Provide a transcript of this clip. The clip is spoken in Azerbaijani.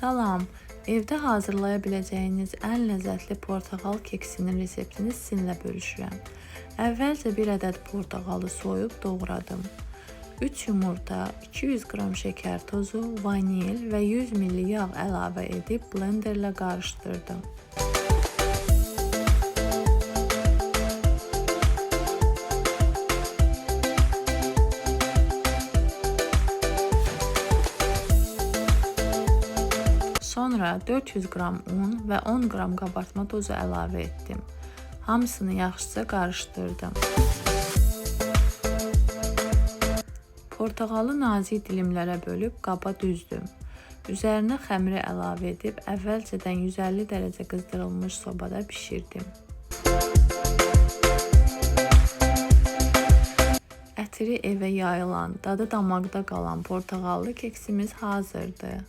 Salam, evdə hazırlaya biləcəyiniz ən ləzzətli portağal keksinin reseptini sizinlə bölüşürəm. Əvvəlcə bir ədəd portağalı soyub doğradım. 3 yumurta, 200 qram şəkər tozu, vanil və 100 ml yağ əlavə edib blenderlə qarışdırdım. Sonra 400 qram un və 10 qram qabartma tozu əlavə etdim. Hamısını yaxşıca qarışdırdım. Portağalı nazik dilimlərə bölüb qaba düzdüm. Üzərinə xəmiri əlavə edib əvvəlcədən 150 dərəcə qızdırılmış sobada bişirdim. Ətri evə yayılan, dadı damaqda qalan portağallı keksimiz hazırdır.